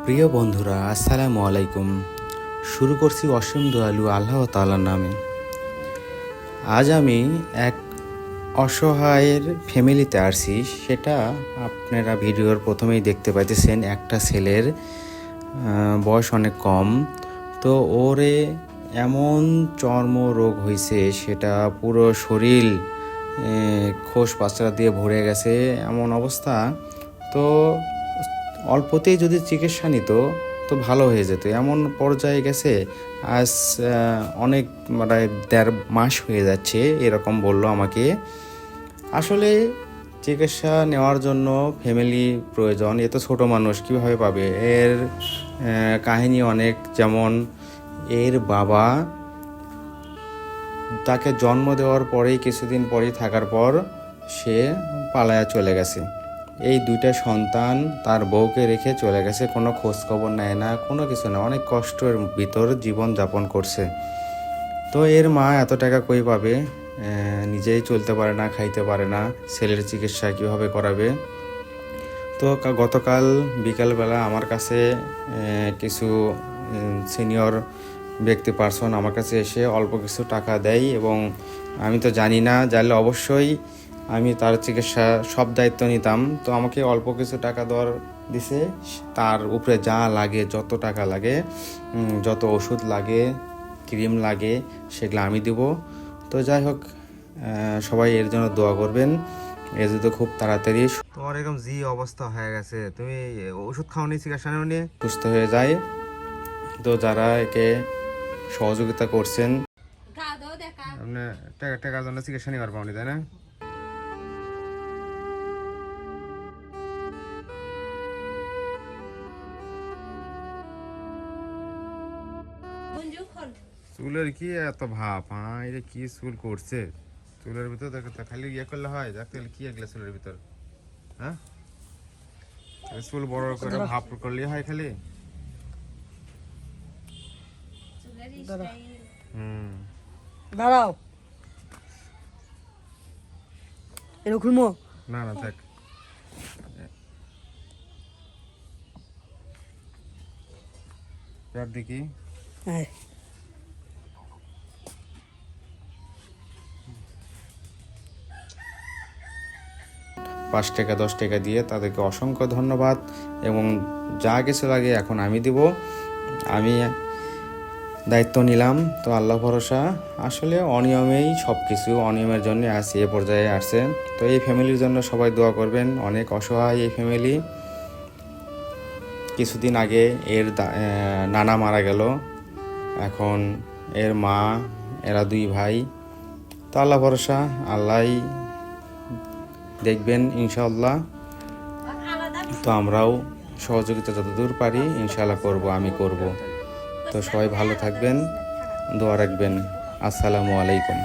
প্রিয় বন্ধুরা, আসসালামু আলাইকুম। শুরু করছি অসীম দয়ালু আল্লাহ তাআলার নামে। আজ আমি এক অসহায়ের ফ্যামিলিতে আসছি। সেটা আপনারা ভিডিওর প্রথমেই দেখতে পাইতেছেন। একটা ছেলের বয়স অনেক কম, তো ওরে এমন চর্মরোগ হয়েছে, সেটা পুরো শরীর খোস পাচড়া দিয়ে ভরে গেছে, এমন অবস্থা। তো অল্পতেই যদি চিকিৎসা নিত তো ভালো হয়ে যেত, এমন পর্যায়ে গেছে। আজ অনেক মানে 1.5 মাস হয়ে যাচ্ছে, এরকম বললো আমাকে। আসলে চিকিৎসা নেওয়ার জন্য ফ্যামিলি প্রয়োজন। এ তো ছোটো মানুষ, কীভাবে পাবে? এর কাহিনী অনেক। যেমন এর বাবা তাকে জন্ম দেওয়ার পরেই কিছুদিন পরেই থাকার পর সে পালায়া চলে গেছে। এই 2টা সন্তান তার বউকে রেখে চলে গেছে, কোনো খোঁজ খবর নেয় না, কোনো কিছু না, অনেক কষ্টের ভিতর জীবন যাপন করছে। তো এর মা এত টাকা কই পাবে? নিজেই চলতে পারে না, খাইতে পারে না, ছেলের চিকিৎসা কীভাবে করাবে? তো গতকাল বিকালবেলা আমার কাছে কিছু সিনিয়র ব্যক্তি পার্সন আমার কাছে এসে অল্প কিছু টাকা দেয়, এবং আমি তো জানি না, জানলে অবশ্যই আমি তার চিকিৎসা সব দায়িত্ব নিতাম। তো আমাকে অল্প কিছু টাকা দেওয়ার দিছে। তার উপরে যা লাগে, যত টাকা লাগে, যত ওষুধ লাগে, ক্রিম লাগে, সেগুলো আমি দিব। তো যাই হোক, সবাই এর জন্য দোয়া করবেন। এ যদি খুব তাড়াতাড়ি, তোমার এরকম জি অবস্থা হয়ে গেছে, তুমি ওষুধ খাওনি, চিকিৎসা নিয়ে সুস্থ হয়ে যায়। তো যারা একে সহযোগিতা করছেন, আপনি টাকার জন্য চিকিৎসা নিবার পাওনি, তাই না? চুলের কি এত ভাব? হ্যাঁ, এটা কি চুল করছে? চুলের ভিতর দেখো তো, খালি ইয়ে করলে হয়? দেখতে কি এগুলো চুলের ভিতর? হ্যাঁ, চুল বড় করে ভাব করলে হয় খালি? দাঁড়াও, এটা খুলবো না না, থাক। দেখি। হ্যাঁ। 5 টাকা 10 টাকা দিয়ে তাদেরকে অসংখ্য ধন্যবাদ, এবং যা কিছু লাগে এখন আমি দিব। আমি দায়িত্ব নিলাম, তো আল্লাহ ভরসা। আসলে অনিয়মেই সব কিছু, অনিয়মের জন্য আসি, এ পর্যায়ে আসছে। তো এই ফ্যামিলির জন্য সবাই দোয়া করবেন। অনেক অসহায় এই ফ্যামিলি। কিছুদিন আগে এর নানা মারা গেল, এখন এর মা, এরা 2 ভাই। তো আল্লাহ ভরসা, আল্লাহই দেখবেন ইনশাআল্লাহ। তো আমরাও সহযোগিতা যতদূর পারি ইনশাআল্লাহ করব, আমি করব। তো সবাই ভালো থাকবেন, দোয়া রাখবেন। আসসালামু আলাইকুম।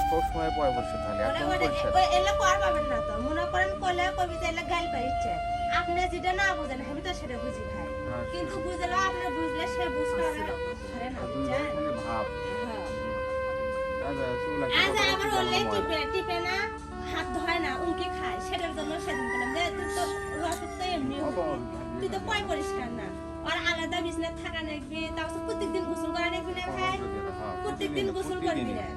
সবসময় পয়বর্ষে থাকে, একদম পরিষ্কার। এলা পার পাবেন না, তো মনে করেন কইলে কবিতা এলা গাল পাইছে। আপনি যেটা না বুঝেন আমি তো সেটা বুঝি ভাই, কিন্তু বুঝলে আপনি বুঝলে সে বুঝতে পারে না, বুঝছেন? ভাব আজ আবার ওলে টিপে টিপে না, হাত ধয় না, উনকি খায়। সেটার জন্য সেদিন বললাম যে তুই তো রসুক তো এমনি তুই তো পয় পরিষ্কার না, আর আলাদা বিছনা থাকা নাকবি, তারপর প্রত্যেকদিন গোসল করা নাকবি না ভাই, প্রত্যেকদিন গোসল করবি না।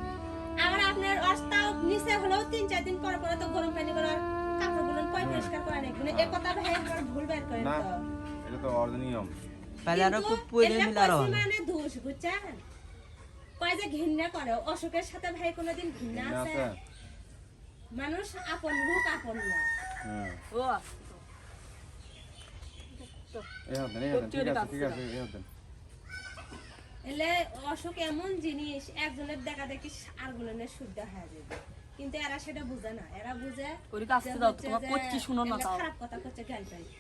আবার আপনার অস্তাও নিচে হলেও 3-4 দিন পর পর তো গরম পানি করার কাপড়গুলো পয় পরিষ্কার করা নাকবি না। এই কথা ভাই একবার ভুল বের করেন তো, এটা তো অর্ধনিয়ম। তাহলে আরো খুব পয়লে মিলার হবে মানে দোষ, বুঝছেন? কয় যে ঘৃণা করে, অসুখের সাথে ভাই কোনোদিন ঘৃণা আছে? মানুষ আপন রূপ আপন না। ও এলে অসুখ এমন জিনিস, একজনের দেখা দেখি আর গুলনের শুদ্ধ হয়ে যাবে, কিন্তু এরা সেটা বুঝে না। এরা বুঝে খারাপ কথা করছে, গাল পাইছে।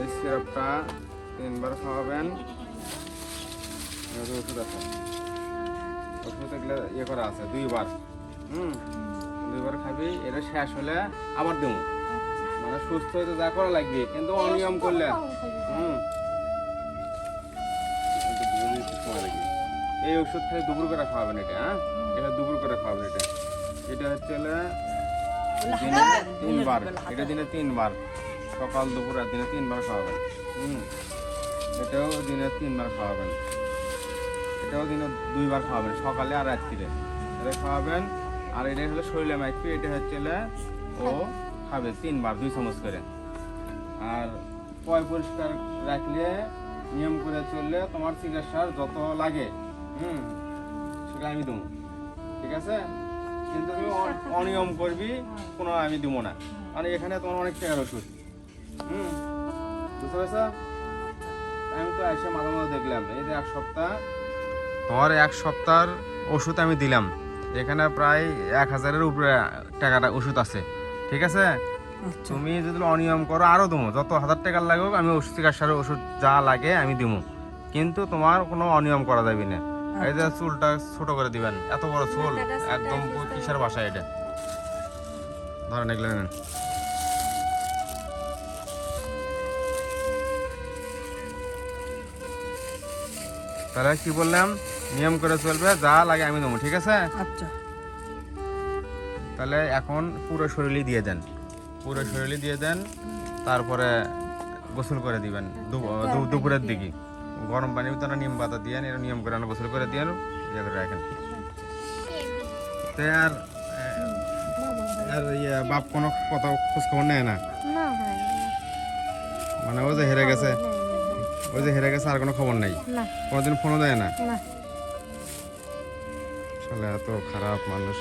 এই সিরাপটা 3 বার খাওয়াবেন। ওষুধ আছে, ওষুধ এগুলো ইয়ে করা আছে 2 বার। 2 বার খাবি, এটা শেষ হলে আবার দেবো। মানে সুস্থ হইতে যা করা লাগবে, কিন্তু অনিয়ম করলে এই ওষুধ খাই দুপুর করে খাওয়াবেন এটা। হ্যাঁ, এটা দুপুর করে খাওয়াবেন। এটা হচ্ছে দিনে 3 বার, এটা দিনে 3 বার, সকাল দুপুর আর দিনে 3 বার খাওয়াবেন। এটাও দিনে 3 বার খাওয়াবেন। এটাও দিনে 2 বার খাওয়াবেন, সকালে আর রাত্রিরে এটা খাওয়াবেন। আর এটা হলো শরীরে মাইপি, এটা হচ্ছে ও খাবে 3 বার 2 চামচ করে। আর পয় পরিষ্কার রাখলে, নিয়ম করে চললে তোমার চিকিৎসার যত লাগে সেটা আমি দেবো, ঠিক আছে? কিন্তু তুমি অনিয়ম করবি, কোনো আমি দেবো না। মানে এখানে তোমার অনেক টাকার ওষুধ। বুঝতে পারছো? আমি তো এসে মাঝে মাঝে দেখলাম, এই যে 1 সপ্তাহ, তোমার 1 সপ্তাহের ওষুধ আমি দিলাম। এখানে প্রায় 1000-এর উপরে টাকাটা ওষুধ আছে, ঠিক আছে? তুমি যদি অনিয়ম করো আরো দেবো, যত 1000 টাকার লাগুক আমি ওষুধ চিকিৎসার ওষুধ যা লাগে আমি দেবো, কিন্তু তোমার কোনো অনিয়ম করা যাবে না। এই যে চুলটা ছোট করে দিবেন, এত বড় চুল, একদম কিসের বাসা এটা, ধরেন এগুলো নেন। তাহলে কি বললাম, নিয়ম করে চলবে, যা লাগে আমি দেবো, ঠিক আছে? আচ্ছা, তাহলে এখন পুরো শরীরই দিয়ে দেন, পুরো শরীরই দিয়ে দেন। তারপরে গোসল করে দিবেন দুপুরের দিকে, গরম পানির ভিতরে নিম পাতা দিয়ে এর নিয়ম করে গোসল করে দিয়ে ইয়ে করে রাখেন। আর আর বাপ কোনো কথা খোঁজ খবর নেয় না, মানে ও যে হেরে গেছে, ওই যে হেরে গেছে আর কোনো খবর নেই, কোনোদিন ফোনও দেয় না। আসলে এত খারাপ মানুষ।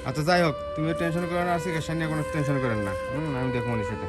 আচ্ছা যাই হোক, তুমি টেনশন করেন না, আর চিকিৎসা নিয়ে কোনো টেনশন করেন না। আমি দেখবো সেটা।